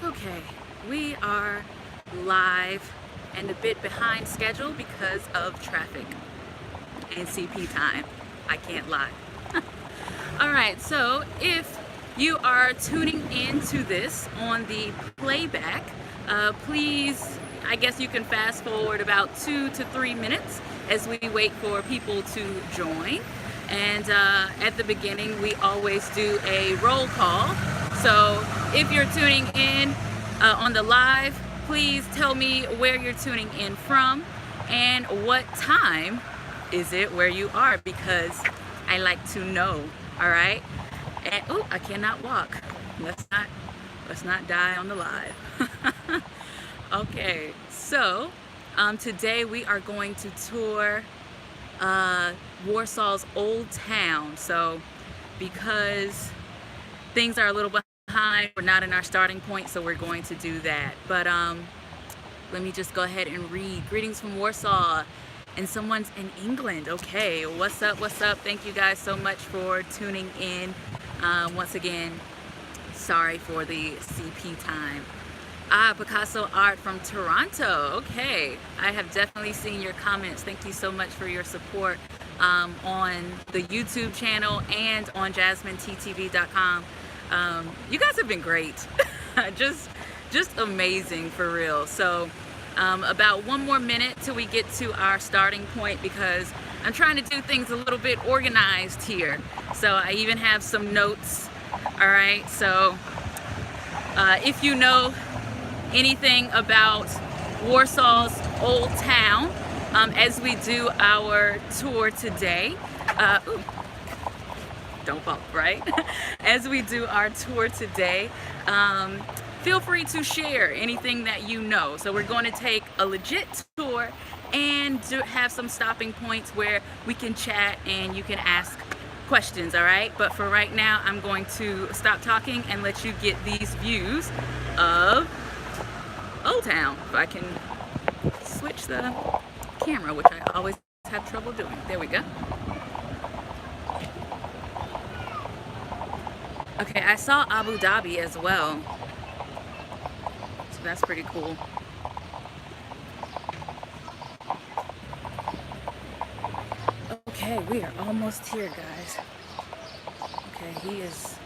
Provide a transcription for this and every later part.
Okay, we are live and a bit behind schedule because of traffic and CP time. I can't lie. Alright, so if you are tuning into this on the playback, please, I guess you can fast forward about 2 to 3 minutes as we wait for people to join. And at the beginning, we always do a roll call. So if you're tuning in on the live, please tell me where you're tuning in from and what time is it where you are, because I like to know. All right. And oh, I cannot walk. Let's not die on the live. Okay, so today we are going to tour Warsaw's Old Town. So because things are a little behind, we're not in our starting point, so we're going to do that. But let me just go ahead and read. Greetings from Warsaw, and someone's in England. Okay, what's up, what's up? Thank you guys so much for tuning in. Once again, sorry for the CP time. Picasso art from Toronto. Okay, I have definitely seen your comments. Thank you so much for your support on the YouTube channel and on JasmineTTV.com. You guys have been great. just amazing, for real. So about one more minute till we get to our starting point, because I'm trying to do things a little bit organized here. So I even have some notes. All right, so if you know anything about Warsaw's Old Town, as we do our tour today, ooh, don't bump, right? As we do our tour today, feel free to share anything that you know. So we're going to take a legit tour and have some stopping points where we can chat and you can ask questions, all right? But for right now, I'm going to stop talking and let you get these views of Old Town. If I can switch the camera, which I always have trouble doing. There we go. Okay, I saw Abu Dhabi as well, so that's pretty cool. Okay, we are almost here, guys. Okay, he is...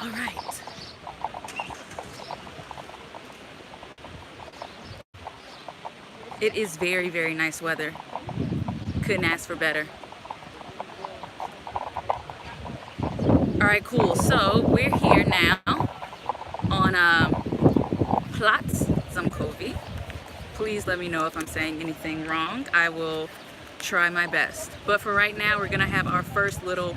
All right. It is very, very nice weather. Couldn't ask for better. All right, cool. So we're here now on Platz Zamkovi. Please let me know if I'm saying anything wrong. I will try my best. But for right now, we're gonna have our first little,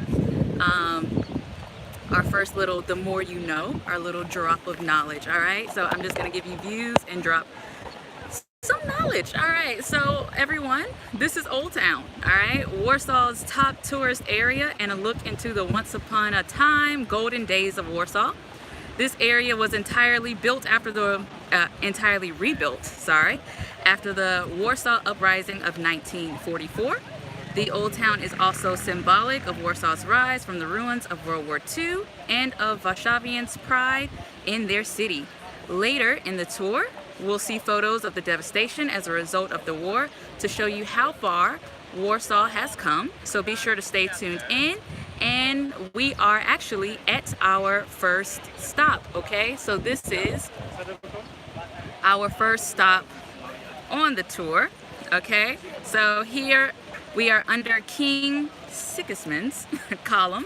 the more you know, our little drop of knowledge. All right. So I'm just gonna give you views and drop some knowledge. All right, so everyone, this is Old Town. All right, Warsaw's top tourist area and a look into the once upon a time golden days of Warsaw. This area was entirely rebuilt after the Warsaw Uprising of 1944. The Old Town is also symbolic of Warsaw's rise from the ruins of World War II and of Varshavians' pride in their city. Later in the tour, we'll see photos of the devastation as a result of the war to show you how far Warsaw has come. So be sure to stay tuned in. And we are actually at our first stop, okay? So this is our first stop on the tour, okay? So here we are under King Sigismund's column.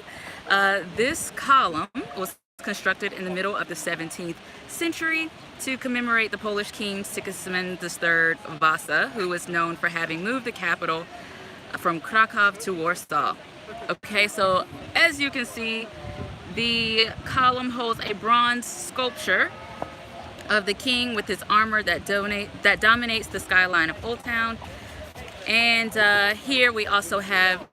This column was constructed in the middle of the 17th century to commemorate the Polish king Sigismund III Vasa, who was known for having moved the capital from Krakow to Warsaw. Okay, so as you can see, the column holds a bronze sculpture of the king with his armor that dominates the skyline of Old Town. And here we also have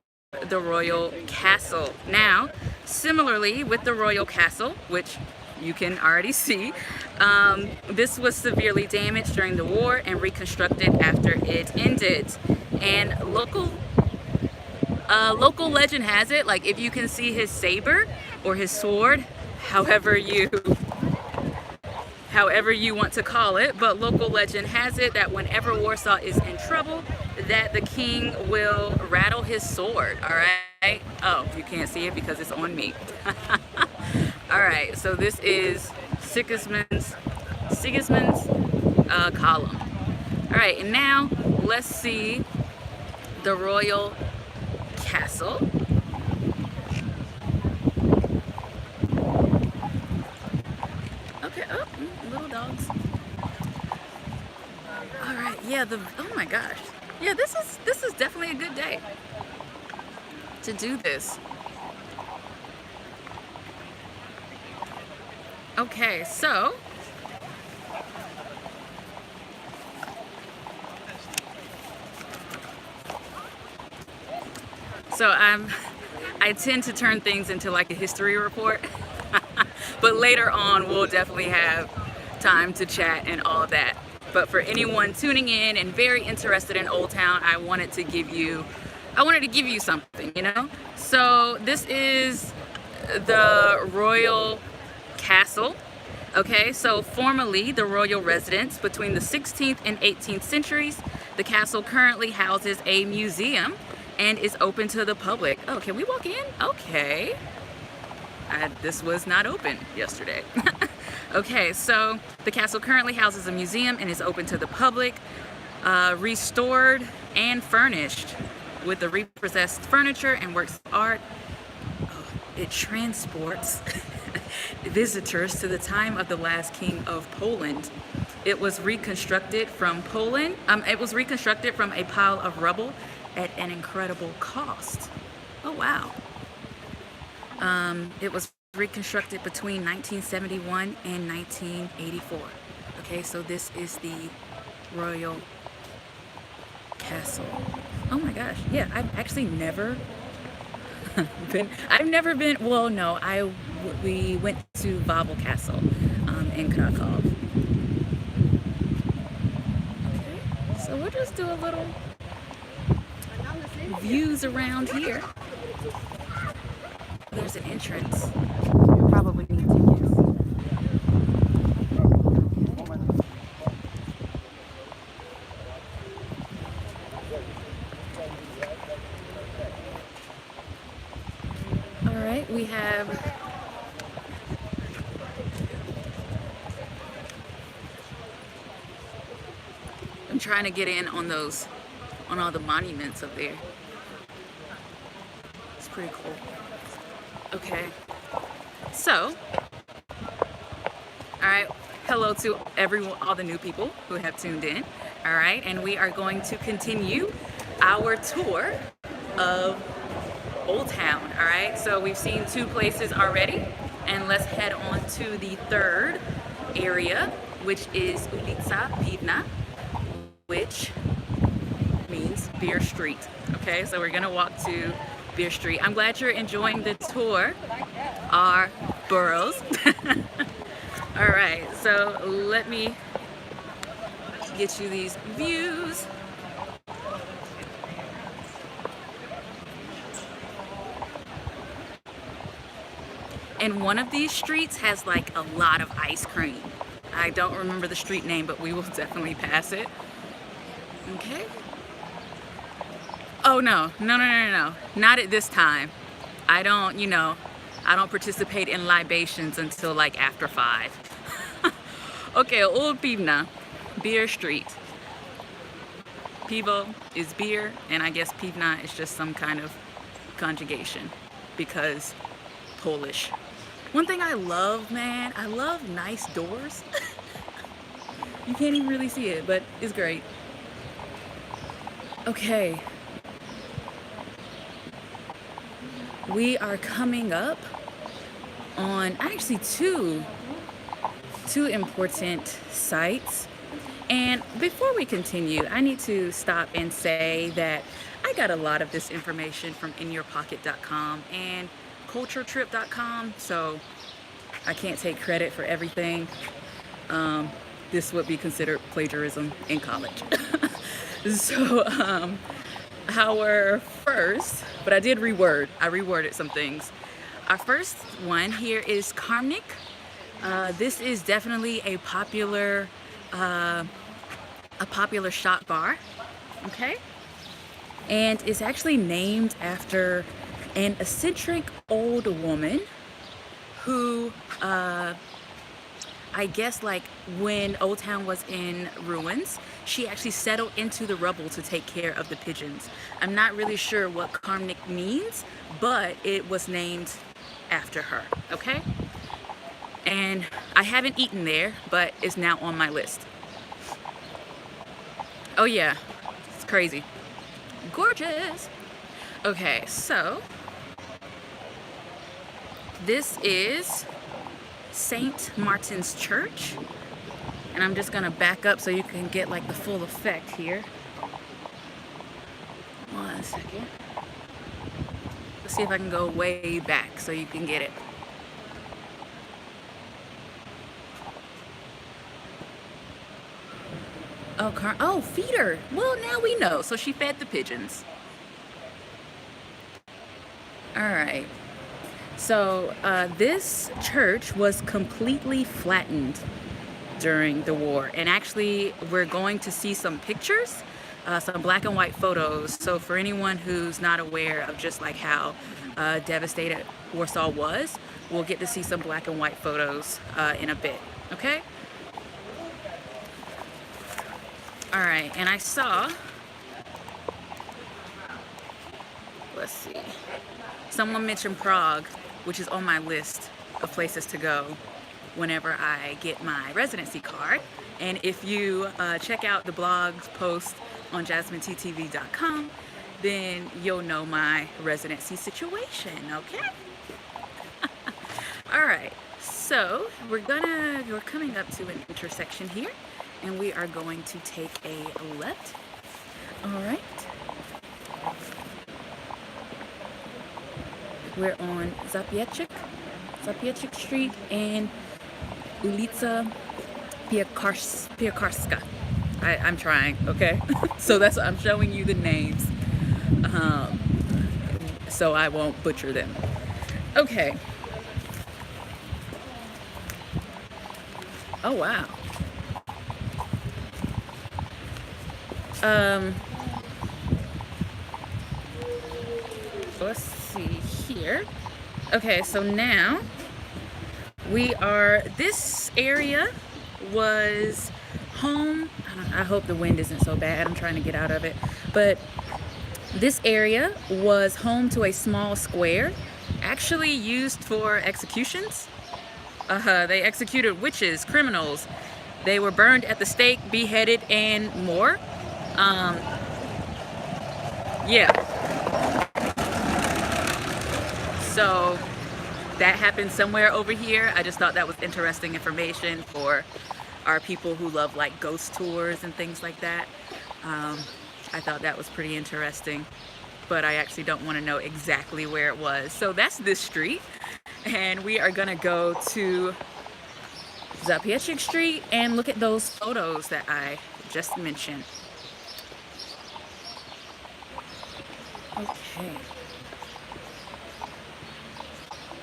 the royal castle. Now, similarly with the royal castle, which you can already see, this was severely damaged during the war and reconstructed after it ended. And local Local legend has it, like if you can see his saber or his sword, however you want to call it, but local legend has it that whenever Warsaw is in trouble, that the king will rattle his sword. All right. Oh, you can't see it because it's on me. All right. So this is Sigismund's column. All right, and now let's see the royal castle. Okay, oh, little dogs. All right, yeah, oh my gosh. Yeah, this is definitely a good day to do this. Okay, so I tend to turn things into like a history report, but later on we'll definitely have time to chat and all of that. But for anyone tuning in and very interested in Old Town, I wanted to give you something, you know? So this is the royal castle. Okay, so formerly the royal residence between the 16th and 18th centuries, the castle currently houses a museum and is open to the public. Oh, can we walk in? Okay. This was not open yesterday. Okay, so the castle currently houses a museum and is open to the public, restored and furnished with the repossessed furniture and works of art. Oh, it transports visitors to the time of the last king of Poland. It was reconstructed from Poland. It was reconstructed from a pile of rubble at an incredible cost. Oh wow. It was reconstructed between 1971 and 1984. Okay, so this is the royal castle. Oh my gosh, yeah, I've actually never been, well no, we went to Babel Castle in Krakow. Okay, so we'll just do a little views around here. There's an entrance. Probably need tickets. All right, we have I'm trying to get in on all the monuments up there. It's pretty cool. Okay, so, all right, hello to all the new people who have tuned in, all right, and we are going to continue our tour of Old Town, all right, so we've seen 2 places already, and let's head on to the 3rd area, which is Ulica Piwna, which means Beer Street, okay, so we're gonna walk to Beer Street. I'm glad you're enjoying the tour, our boroughs. All right, so let me get you these views. And one of these streets has like a lot of ice cream. I don't remember the street name, but we will definitely pass it. Okay. Oh no, not at this time. I don't participate in libations until like after 5. Okay, Old Piwna, Beer Street. Piwo is beer, and I guess Piwna is just some kind of conjugation because Polish. One thing I love, man, I love nice doors. You can't even really see it, but it's great. Okay. We are coming up on actually two important sites. And before we continue, I need to stop and say that I got a lot of this information from inyourpocket.com and culturetrip.com, so I can't take credit for everything. This would be considered plagiarism in college. So our first, but I reworded some things. Our first one here is Karmnik. This is definitely a popular shot bar, okay? And it's actually named after an eccentric old woman who, I guess like when Old Town was in ruins, she actually settled into the rubble to take care of the pigeons. I'm not really sure what Karmnik means, but it was named after her, okay? And I haven't eaten there, but it's now on my list. Oh yeah, it's crazy. Gorgeous. Okay, so this is St. Martin's Church, and I'm just gonna back up so you can get like the full effect here. 1 second. Let's see if I can go way back so you can get it. Oh, feeder. Well, now we know. So she fed the pigeons. All right. So this church was completely flattened during the war. And actually, we're going to see some pictures, some black and white photos. So for anyone who's not aware of just like how devastated Warsaw was, we'll get to see some black and white photos in a bit. Okay? All right, and I saw, let's see, someone mentioned Prague, which is on my list of places to go whenever I get my residency card. And if you check out the blog post on JasmineTTV.com, then you'll know my residency situation, okay? All right, so we're coming up to an intersection here, and we are going to take a left. All right. We're on Zapieczek Street and Ulica Piekarska. I'm trying, okay? So I'm showing you the names, so I won't butcher them. Okay. Oh, wow. Let's see here. Okay, so now this area was home. I hope the wind isn't so bad. I'm trying to get out of it. But this area was home to a small square, actually used for executions. They executed witches, criminals. They were burned at the stake, beheaded, and more. Yeah. So that happened somewhere over here. I just thought that was interesting information for our people who love like ghost tours and things like that. I thought that was pretty interesting, but I actually don't want to know exactly where it was. So that's this street, and we are gonna go to Zapieczek Street and look at those photos that I just mentioned. Okay.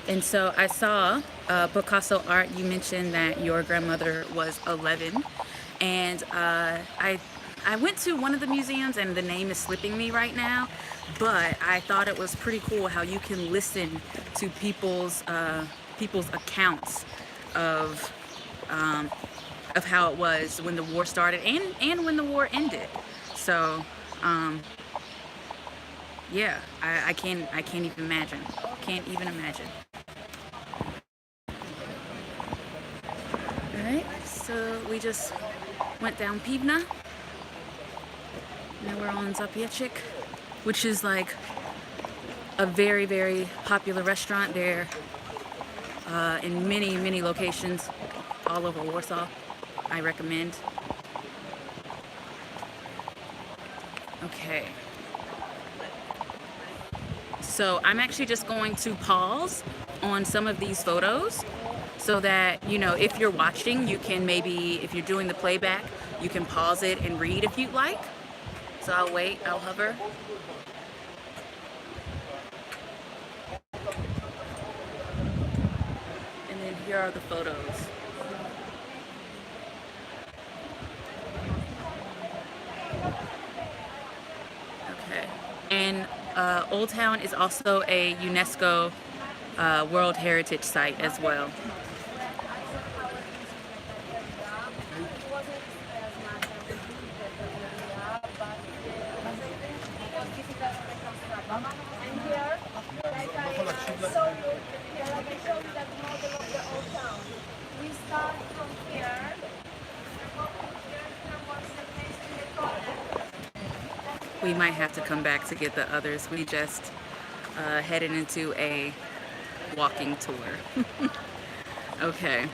And so I saw Picasso art. You mentioned that your grandmother was 11, and I went to one of the museums, and the name is slipping me right now, but I thought it was pretty cool how you can listen to people's accounts of how it was when the war started and when the war ended. So yeah, I can't even imagine. Can't even imagine. All right, so we just went down Pivna. Now we're on Zapieczek, which is like a very, very popular restaurant there in many, many locations all over Warsaw. I recommend. Okay. So I'm actually just going to pause on some of these photos so that, you know, if you're watching, you can maybe, if you're doing the playback, you can pause it and read if you'd like. So I'll wait, I'll hover. And then here are the photos. Okay. And Old Town is also a UNESCO World Heritage Site as well. We might have to come back to get the others. We just headed into a walking tour. Okay,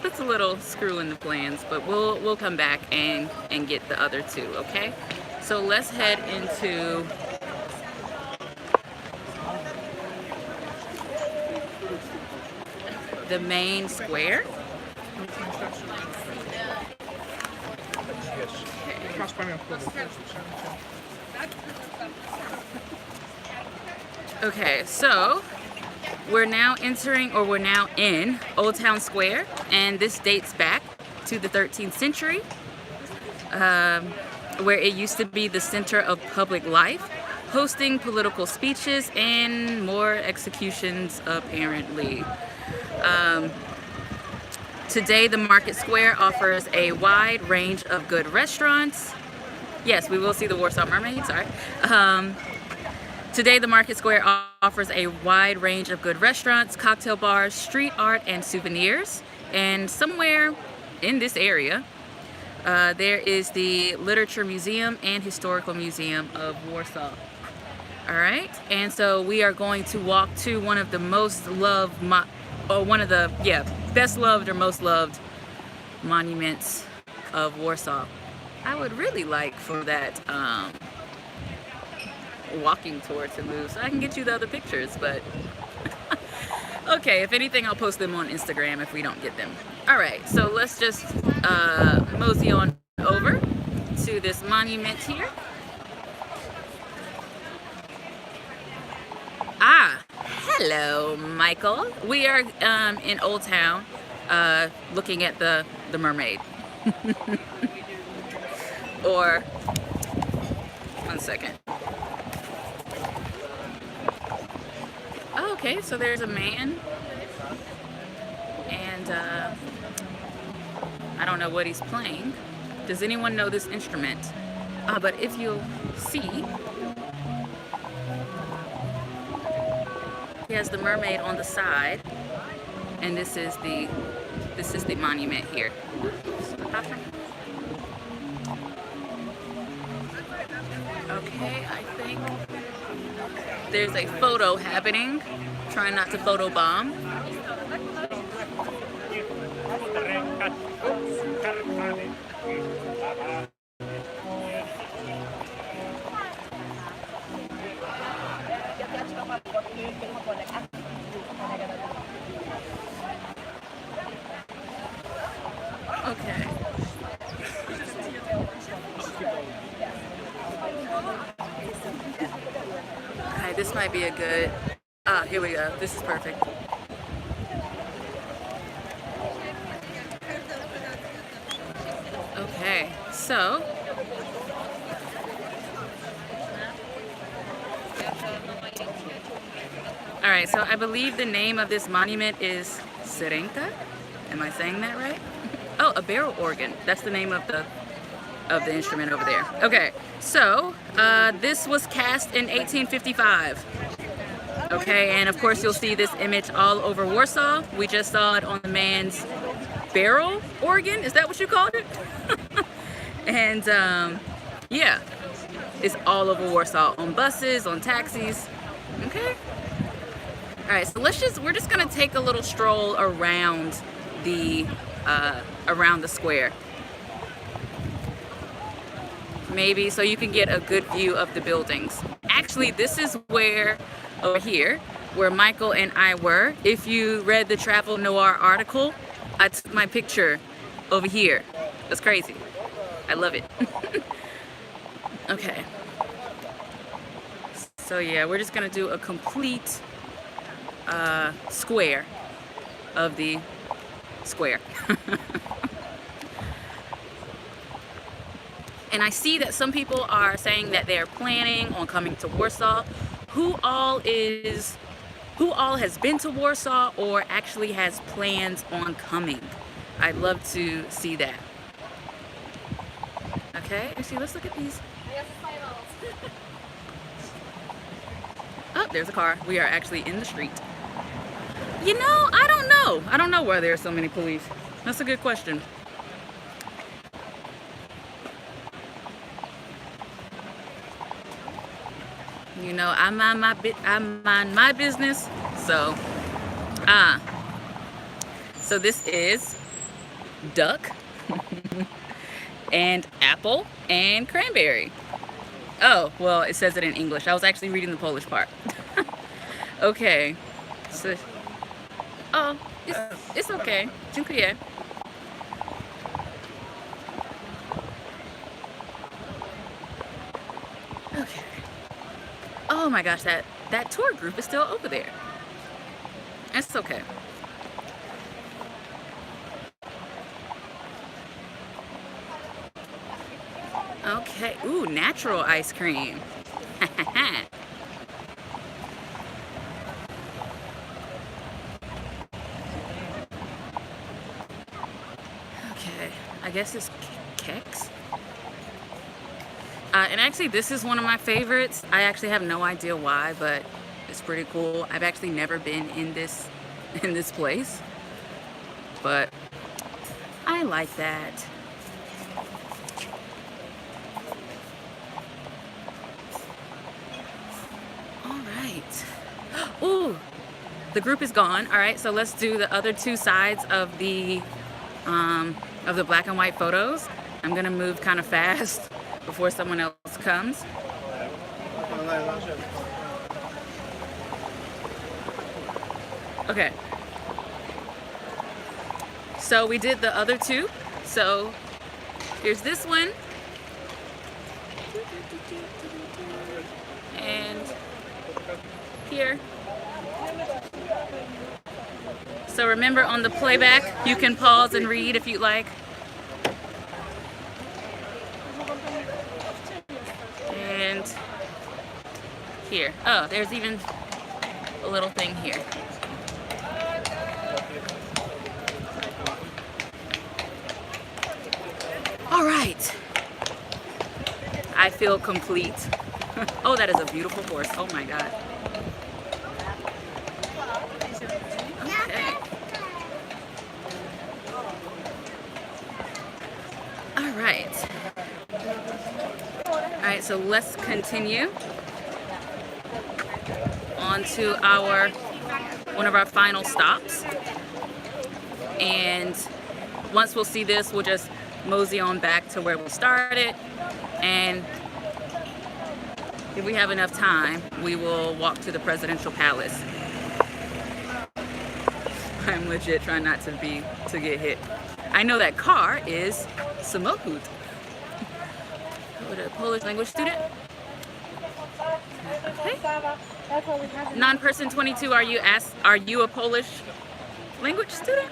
that's a little screw in the plans, but we'll come back and get the other two. Okay, so let's head into the main square. Okay, so we're now in Old Town Square, and this dates back to the 13th century, where it used to be the center of public life, hosting political speeches and more executions, apparently. Today, the market square offers a wide range of good restaurants. Yes, we will see the Warsaw Mermaid, sorry. Today, the market square offers a wide range of good restaurants, cocktail bars, street art, and souvenirs. And somewhere in this area, there is the Literature Museum and Historical Museum of Warsaw. All right, and so we are going to walk to one of the most loved, best loved or most loved monuments of Warsaw. I would really like for that walking tour to move so I can get you the other pictures, but okay, if anything, I'll post them on Instagram if we don't get them. All right, so let's just mosey on over to this monument here. Ah, hello, Michael. We are in Old Town looking at the mermaid. Or, one second. Oh, okay, so there's a man, and I don't know what he's playing. Does anyone know this instrument? But if you'll see, he has the mermaid on the side, and this is the monument here. Okay, I think there's a photo happening. Trying not to photo bomb. Okay. Alright, this might be a good... here we go. This is perfect. Okay, so... Alright, so I believe the name of this monument is Serenka. Am I saying that right? Oh, a barrel organ. That's the name of the instrument over there. Okay, so this was cast in 1855. Okay, and of course you'll see this image all over Warsaw. We just saw it on the man's barrel organ. Is that what you called it? And yeah, it's all over Warsaw, on buses, on taxis. Okay. All right, so we're just gonna take a little stroll around the square. Maybe so you can get a good view of the buildings. Actually, this is where, over here, where Michael and I were. If you read the Travel Noir article, I took my picture over here. That's crazy. I love it. Okay. So yeah, we're just gonna do a complete square of the square. And I see that some people are saying that they're planning on coming to Warsaw. Who all has been to Warsaw or actually has plans on coming? I'd love to see that. Okay, actually, let's look at these. Oh, there's a car. We are actually in the street. You know, I don't know. I don't know why there are so many police. That's a good question. You know, I mind my business. So, so this is duck and apple and cranberry. Oh, well, it says it in English. I was actually reading the Polish part. Okay. So, oh, it's okay. Dziękuję. Okay. Oh my gosh, that tour group is still over there. It's okay. Okay. Ooh, natural ice cream. Okay. I guess it's Kex. And actually, this is one of my favorites. I actually have no idea why, but it's pretty cool. I've actually never been in this place, but I like that. All right. Ooh, the group is gone. All right, so let's do the other two sides of the black and white photos. I'm gonna move kind of fast before someone else comes. Okay. So we did the other two. So here's this one. And here. So remember, on the playback, you can pause and read if you'd like. And here. Oh, there's even a little thing here. All right. I feel complete. Oh, that is a beautiful horse. Oh my God. Okay. All right. All right, so let's continue on to one of our final stops. And once we'll see this, we'll just mosey on back to where we started. And if we have enough time, we will walk to the presidential palace. I'm legit trying not to get hit. I know that car is samochód. With a Polish language student. Okay. Non-person 22, are you a Polish language student?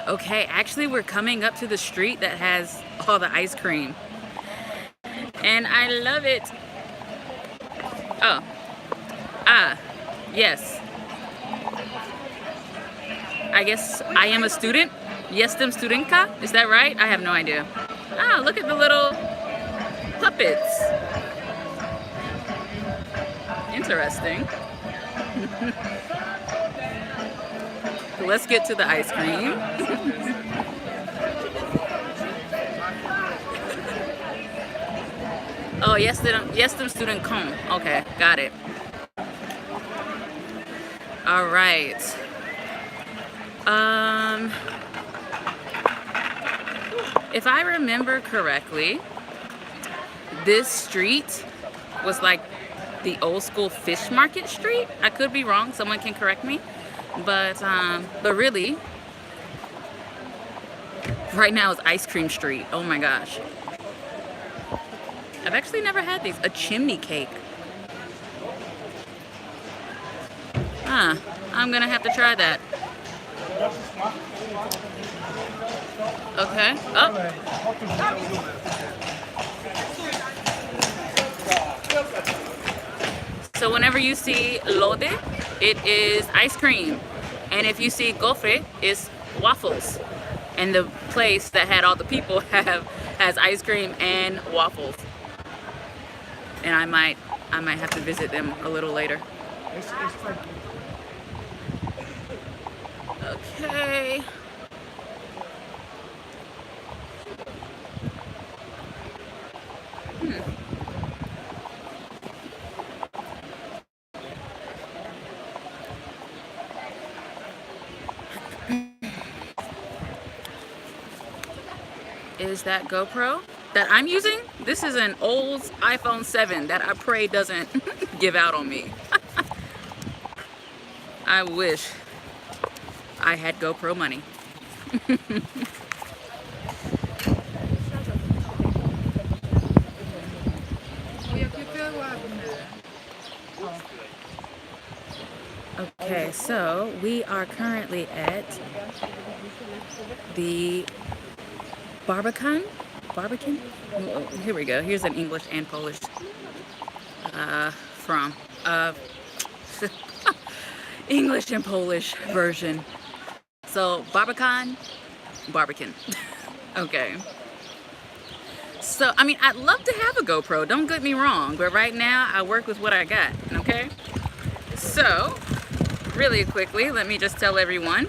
Okay, actually we're coming up to the street that has all the ice cream. And I love it. Oh. Yes. I guess I am a student. Jestem studentka? Is that right? I have no idea. Ah, look at the little puppets. Interesting. Let's get to the ice cream. Oh, jestem studentką. Okay, got it. All right. If I remember correctly, this street was like the old school fish market street. I could be wrong. Someone can correct me. But really, right now it's Ice Cream Street. Oh my gosh. I've actually never had these. A chimney cake. I'm gonna have to try that. Okay. Oh. So whenever you see lode, it is ice cream. And if you see gofre, it's waffles. And the place that had all the people has ice cream and waffles. And I might have to visit them a little later. Okay. Is that GoPro that I'm using? This is an old iPhone 7 that I pray doesn't give out on me. I wish I had GoPro money. Okay, so we are currently at the Barbican? Oh, here we go. Here's an English and Polish English and Polish version. So Barbican. Okay. So, I mean, I'd love to have a GoPro, don't get me wrong, but right now I work with what I got, okay? So, really quickly, let me just tell everyone.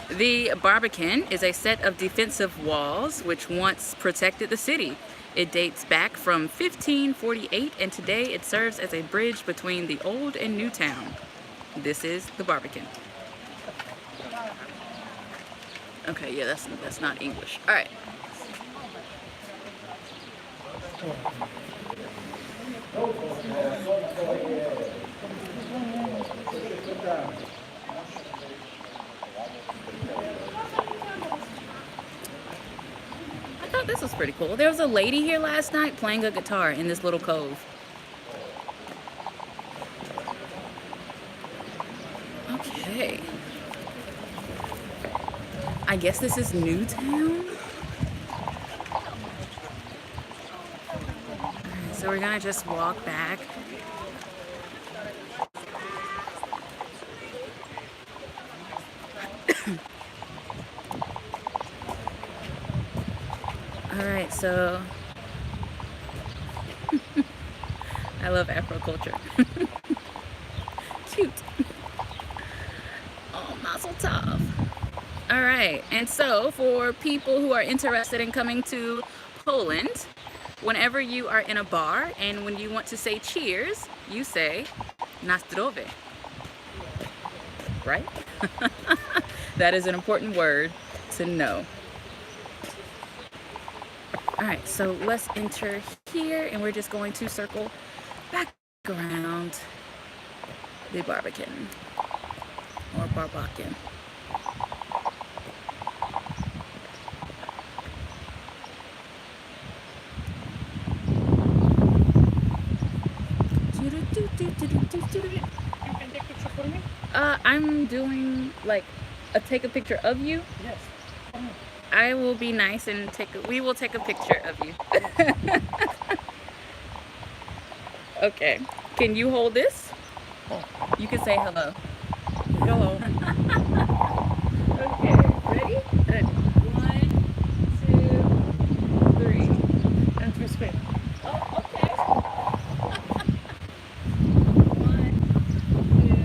The Barbican is a set of defensive walls which once protected the city. It dates back from 1548 and today it serves as a bridge between the old and new town. This is the Barbican. Okay, yeah, that's not English. All right. I thought this was pretty cool. There was a lady here last night playing a guitar in this little cove. Okay. I guess this is Newtown. Alright, so we're gonna just walk back. Alright, so I love Afro culture. Cute. Oh, mazel tov. All right, and so for people who are interested in coming to Poland, whenever you are in a bar and when you want to say cheers, you say na zdrowie, right? That is an important word to know. All right, so let's enter here and we're just going to circle back around the Barbican or Barbican. I'm doing like take a picture of you. Yes. I will be nice and we will take a picture of you. Okay. Can you hold this? Oh. You can say hello. Hello. Okay. Ready? Good. 1, 2, 3. And to Spain. Oh, okay. 1, 2, 3.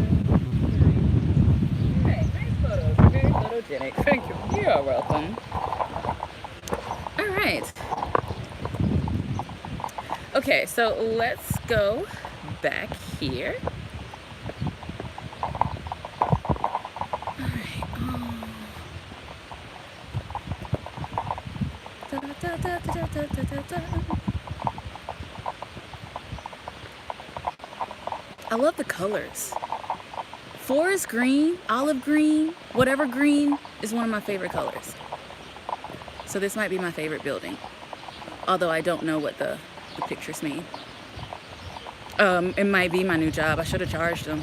Alright, nice photos. Very photogenic. Thank you. You are welcome. Alright. Okay, so let's go back here. Alright. Da, da, da. da, da, da, da. I love the colors. Forest green, olive green, whatever green is one of my favorite colors. So this might be my favorite building. Although I don't know what the pictures mean. It might be my new job. I should have charged them.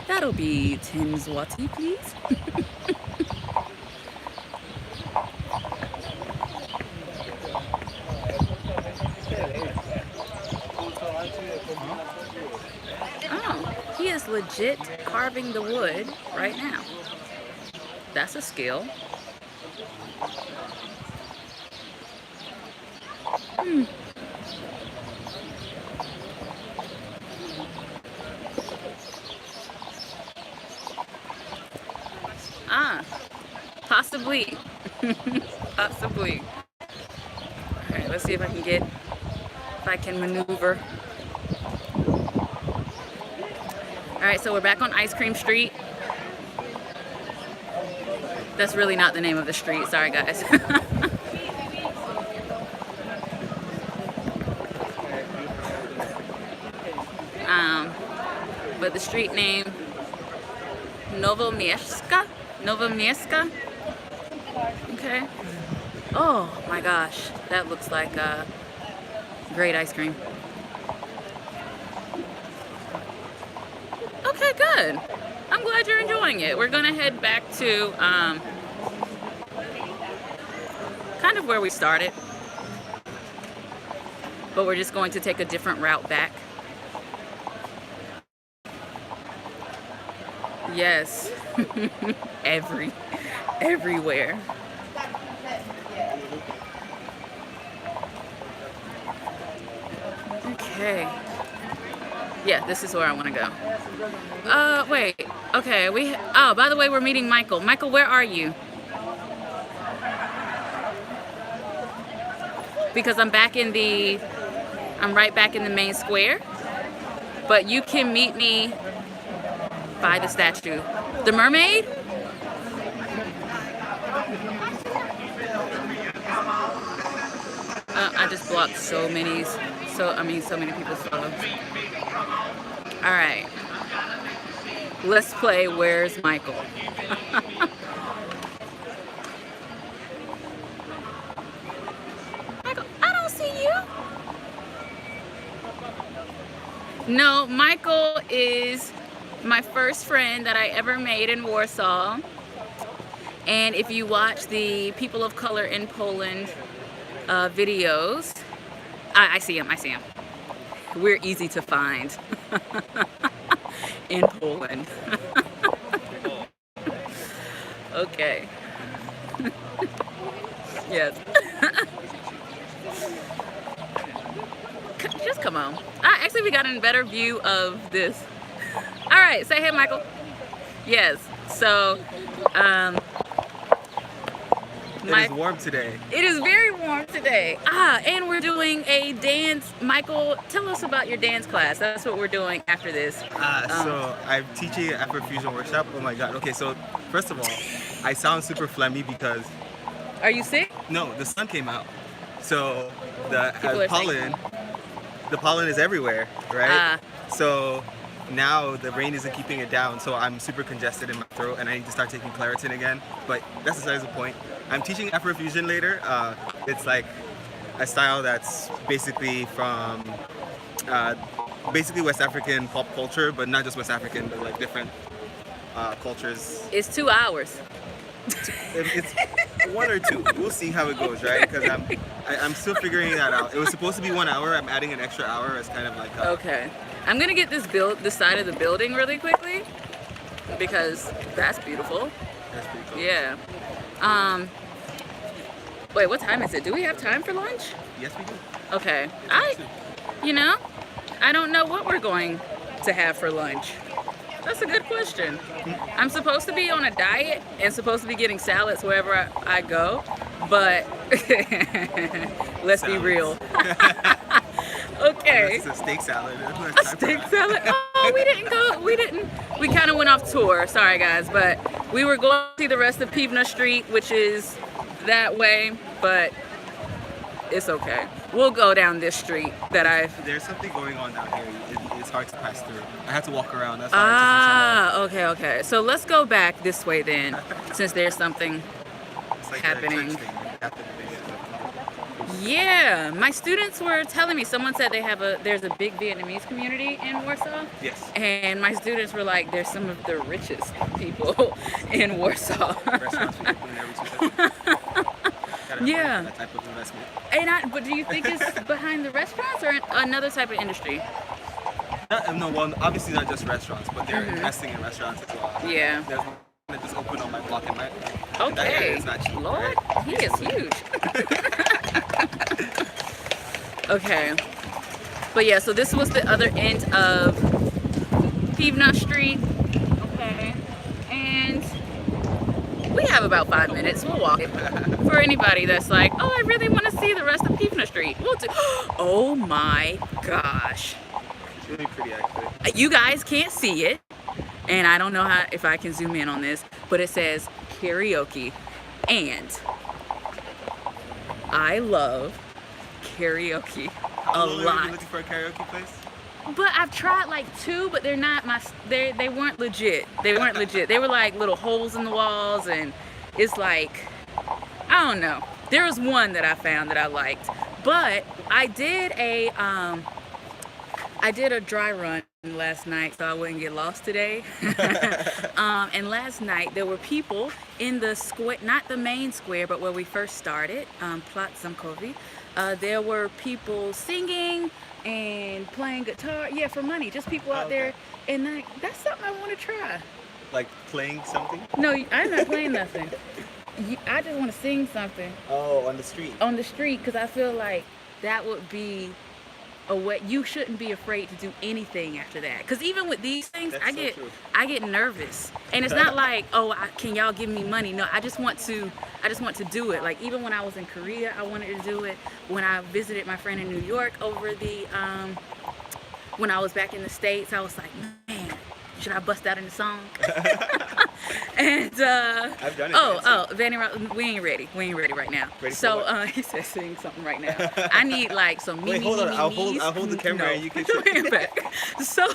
That'll be 10 zloty, please. Oh, he is legit carving the wood right now. That's a skill. Ah, possibly. Possibly. All right, let's see if I can maneuver. All right, so we're back on Ice Cream Street. That's really not the name of the street. Sorry, guys. But the street name, Nowomiejska? Nowomiejska? Okay. Oh my gosh, that looks like great ice cream. Okay, good. I'm glad you're enjoying it. We're gonna head back to kind of where we started, but we're just going to take a different route back. Yes. Everywhere. Okay. Yeah, this is where I want to go. Wait. Okay, oh, by the way, we're meeting Michael. Michael, where are you? Because I'm right back in the main square. But you can meet me by the statue. The mermaid? I just blocked so many people's photos. All right. Let's play Where's Michael? Michael, I don't see you. No, Michael is my first friend that I ever made in Warsaw. And if you watch the People of Color in Poland videos, I see him. We're easy to find in Poland. Okay. Yes. Just come on. Actually, we got a better view of this. All right, say hey, Michael. Yes. So, it is warm today. It is very warm today. And we're doing a dance. Michael, tell us about your dance class. That's what we're doing after this. So I'm teaching at Afrofusion workshop. Oh my God. Okay, so first of all, I sound super phlegmy because... Are you sick? No, the sun came out. So the pollen is everywhere, right? So now the rain isn't keeping it down, so I'm super congested in my throat and I need to start taking Claritin again. But that's besides the point. I'm teaching Afrofusion later. It's like a style that's basically from basically West African pop culture, but not just West African, but like different cultures. It's 2 hours. It's 1 or 2. We'll see how it goes, right? Because I'm still figuring that out. It was supposed to be 1 hour. I'm adding an extra hour as kind of like okay. I'm gonna get this side of the building really quickly because that's beautiful. That's pretty cool. Yeah. Wait, what time is it? Do we have time for lunch? Yes, we do. Okay. I don't know what we're going to have for lunch. That's a good question. I'm supposed to be on a diet and supposed to be getting salads wherever I go, but let's be real. Okay. It's a steak salad. A steak salad? Oh, we kind of went off tour. Sorry, guys, but we were going to see the rest of Pivna Street, which is that way, but It's okay. We'll go down this street that I've. There's something going on down here. It's hard to pass through. I had to walk around. That's why it took me so long. Okay. So let's go back this way then, since there's something It's like happening. a church thing. After the video. Yeah, my students were telling me. Someone said there's a big Vietnamese community in Warsaw. Yes. And my students were like, "There's some of the richest people in Warsaw." Restaurants we open every 2 seconds. Gotta have Yeah. that type of investment. But do you think it's behind the restaurants or another type of industry? No, well, obviously not just restaurants, but they're investing in restaurants as well. Yeah. There's one that just opened on my block in my. That Okay. area is not cheap, Lord, right? he is huge. Okay. But yeah, so this was the other end of Pivna Street. Okay. And we have about 5 minutes. We'll walk it. For anybody that's like, oh, I really want to see the rest of Pivna Street. We'll do. Oh my gosh. It's really pretty, actually. You guys can't see it. And I don't know if I can zoom in on this, but it says karaoke. And I love karaoke a Are you lot. looking for a karaoke place? But I've tried like 2, but they're not they weren't legit. They weren't legit. They were like little holes in the walls, and it's like, I don't know. There was one that I found that I liked. But I did a dry run last night so I wouldn't get lost today. And last night there were people in the square, not the main square, but where we first started, Plac Zamkowy. There were people singing and playing guitar, yeah, for money. Just people out there, and that's something I want to try. Like playing something? No, I'm not playing nothing. I just want to sing something Oh, on the street. on the street, because I feel like that would be a way. You shouldn't be afraid to do anything after that, because even with these things, That's I so get true. nervous, and it's not like, oh, can y'all give me money? No, I just want to do it. Like even when I was in Korea, I wanted to do it. When I visited my friend in New York over the when I was back in the States, I was like, man, should I bust out in the song? And I've done it. Vanny, we ain't ready. We ain't ready right now. Ready for So what? he said sing something right now. I need like some Wait, hold on. I'll hold the camera and you can put your hand back. So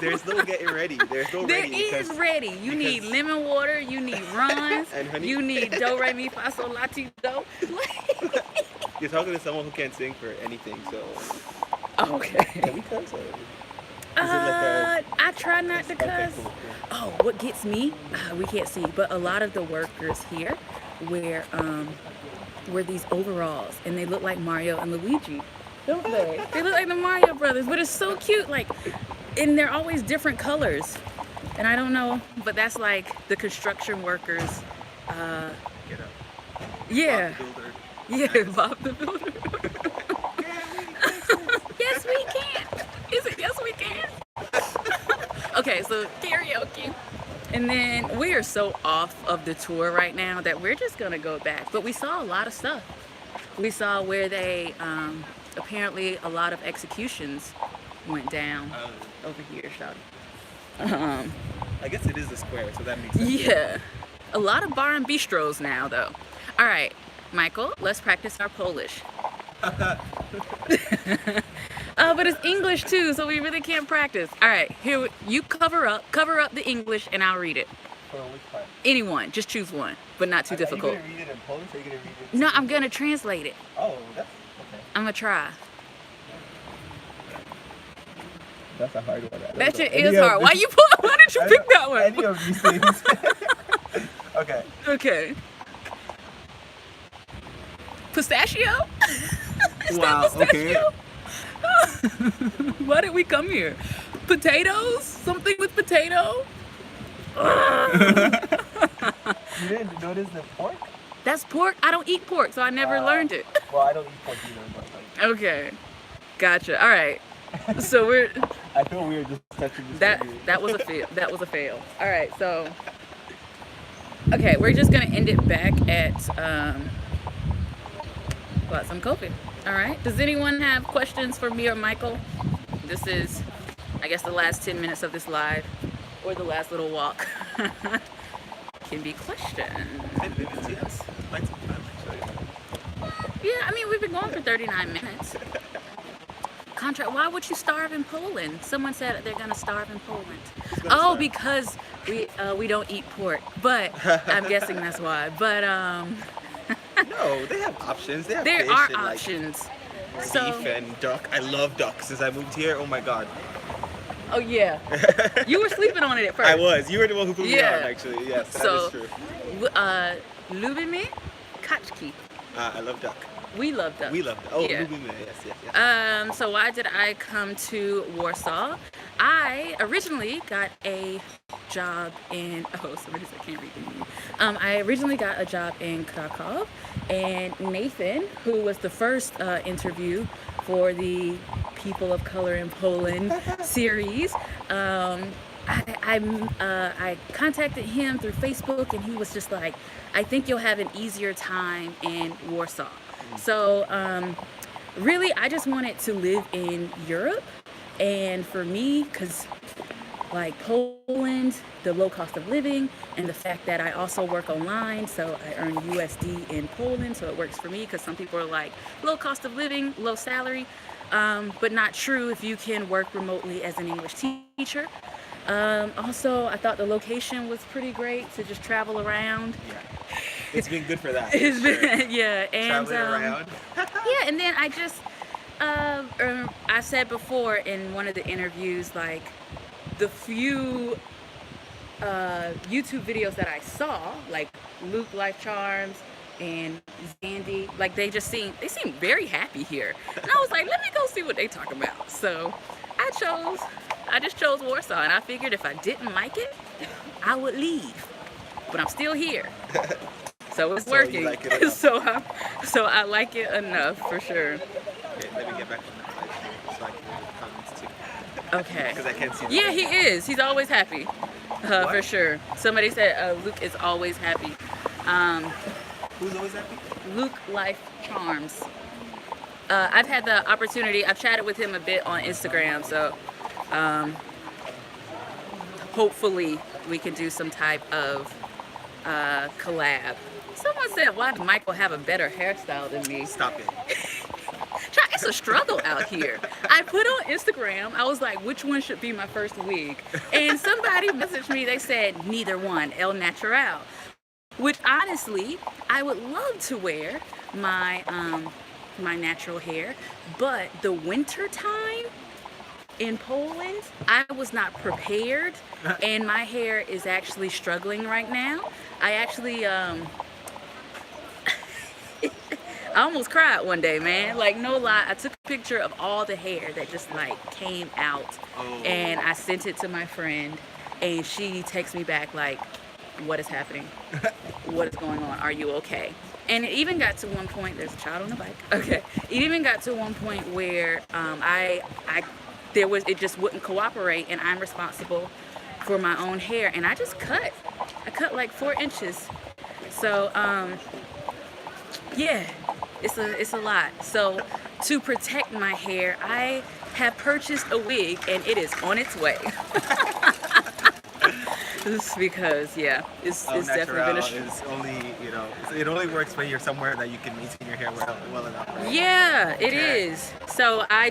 There's no getting ready. There's no there ready. is ready. You need because- lemon water. You need runs. And honey. You need do re mi fa sol la ti do. You're talking to someone who can't sing for anything, so. Okay. Can we cuss? Or is it like I try not to Okay, cuss. cool. Oh, what gets me? We can't see, but a lot of the workers here wear these overalls, and they look like Mario and Luigi, don't they? They look like the Mario brothers, but it's so cute. Like, and they're always different colors, and I don't know, but that's like the construction workers. Get up. Yeah, Bob the Builder. yeah, Bob the Builder. Yes, we can. Is it? Yes, we can. Okay, so karaoke. And then we are so off of the tour right now that we're just gonna go back. But we saw a lot of stuff. We saw where they, apparently a lot of executions went down over here, shawty. I guess it is a square, so that makes sense. Yeah. A lot of bar and bistros now, though. All right, Michael, let's practice our Polish. But it's English too, so we really can't practice. All right, here, you cover up the English, and I'll read it. For which part? Anyone, just choose one, but not too difficult. Are you going to read it in Polish or are you going to read it? No, I'm gonna translate it. Oh, that's okay. I'm gonna try. That's a hard one. That shit is hard. Why did you pick that one? Any of these things. Okay. Okay. Pistachio? Is Wow, that pistachio? Why did we come here? Potatoes? Something with potato? You didn't notice the pork? That's pork? I don't eat pork, so I never learned it. Well, I don't eat pork either, but like, Okay. Gotcha. All right. So we're I feel weird just touching this. that was a fail. That was a fail. All right. So okay, we're just gonna end it back at some coffee. All right. Does anyone have questions for me or Michael? This is, I guess, the last 10 minutes of this live, or the last little walk. Can be questions. 10 minutes, yes. Like some time, actually. Yeah, I mean, we've been going for 39 minutes. Contract. Why would you starve in Poland? Someone said they're gonna starve in Poland. Oh, starve. because we don't eat pork. But I'm guessing that's why. But No, they have options. They have there fish are and like options. beef So, and duck. I love duck. Since I moved here, oh my god. oh yeah, you were sleeping on it at first. I was. You were the one who put me Yeah. on, actually. Yes, that So, is true. Lubimy, kaczki. I love duck. We love duck. We love duck. Oh, Yeah. Lubimy. Yes. So why did I come to Warsaw? I originally got a job in, oh, somebody said I can't read the I originally got a job in Krakow, and Nathan, who was the first interview for the People of Color in Poland series, I contacted him through Facebook, and he was just like, I think you'll have an easier time in Warsaw. So really, I just wanted to live in Europe, and for me, because like Poland, the low cost of living, and the fact that I also work online, so I earn USD in Poland, so it works for me, because some people are like, low cost of living, low salary, but not true if you can work remotely as an English teacher. Also, I thought the location was pretty great to just travel around. Yeah. It's been good for that. It's for sure. been, yeah, and Traveling around. yeah, and then I just, I said before in one of the interviews, like the few YouTube videos that I saw, like Luke Life Charms and Zandy, like they seem very happy here, and I was like, let me go see what they talk about. So I just chose Warsaw, and I figured if I didn't like it, I would leave, but I'm still here. So it's So you working. like it enough. so I like it enough for sure. Okay, let me get back on the slide so I can read the comments too. Okay. Because I can't see them. Yeah, he is. He's always happy. For What? sure. Somebody said Luke is always happy. Who's always happy? Luke Life Charms. I've had the opportunity. I've chatted with him a bit on Instagram, so hopefully we can do some type of collab. Someone said, why does Michael have a better hairstyle than me? Stop it. It's a struggle out here. I put on Instagram, I was like, which one should be my first wig? And somebody messaged me, they said, neither one, El Natural. Which honestly, I would love to wear my my natural hair, but the winter time in Poland, I was not prepared, and my hair is actually struggling right now. I actually I almost cried one day, man. Like, no lie, I took a picture of all the hair that just like came out, and I sent it to my friend, and she texts me back like, what is happening? What is going on? Are you okay? And it even got to one point, there's a child on the bike. Okay. It even got to one point where it just wouldn't cooperate, and I'm responsible for my own hair, and I just cut. I cut like 4 inches. So yeah, it's a lot. So to protect my hair, I have purchased a wig, and it is on its way. Just because, yeah, it's definitely been a struggle. Is only, it only works when you're somewhere that you can maintain your hair well enough. Right? Yeah, it is. So I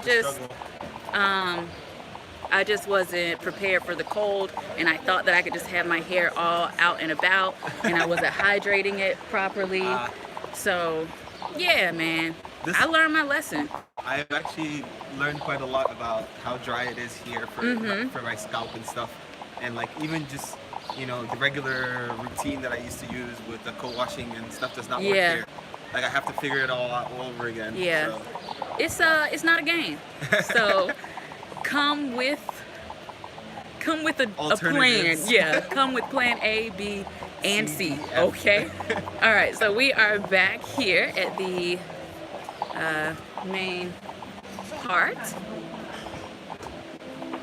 just wasn't prepared for the cold, and I thought that I could just have my hair all out and about, and I wasn't hydrating it properly. So yeah, man, I learned my lesson. I've actually learned quite a lot about how dry it is here for my scalp and stuff, and like even just the regular routine that I used to use with the co-washing and stuff does not work here. Like I have to figure it all out all over again. Yeah, so. It's not a game. So come with a plan. Yeah, come with plan A, B, and C. Okay. All right. So we are back here at the main part.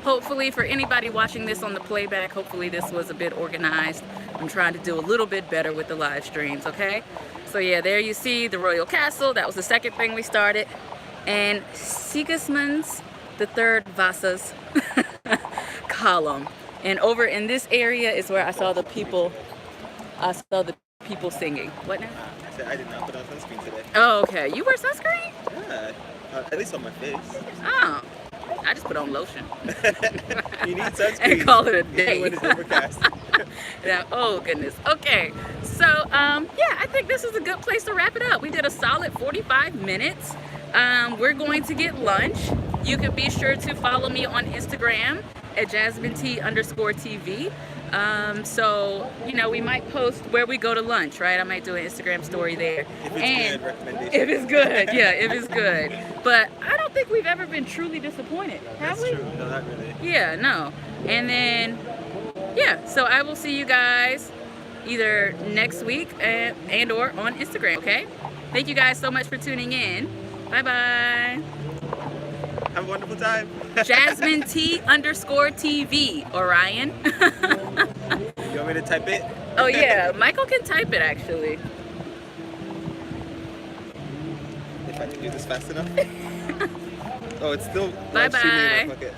Hopefully, for anybody watching this on the playback, hopefully this was a bit organized. I'm trying to do a little bit better with the live streams. Okay. So yeah, there you see the Royal Castle. That was the second thing we started, and Sigismund's the third Vasa's column. And over in this area is where I saw the people singing. What now? I did not put on sunscreen today. Oh, okay. You wear sunscreen? Yeah, at least on my face. Oh, I just put on lotion You need sunscreen. and call it a Even day. when it's overcast. Yeah, oh goodness. Okay, so yeah, I think this is a good place to wrap it up. We did a solid 45 minutes. We're going to get lunch. You can be sure to follow me on Instagram at JasmineT_TV. So, you know, we might post where we go to lunch, right? I might do an Instagram story there. If it's good, recommendation. If it's good, yeah, if it's good. But I don't think we've ever been truly disappointed, have That's we? true. No, not really. Yeah, no. And then, yeah, so I will see you guys either next week and or on Instagram, okay? Thank you guys so much for tuning in. Bye-bye. Have a wonderful time. JasmineT_TV, Orion. You want me to type it? Oh yeah, Michael can type it actually. If I can do this fast enough. Oh, it's still Bye-bye. live streaming in my pocket.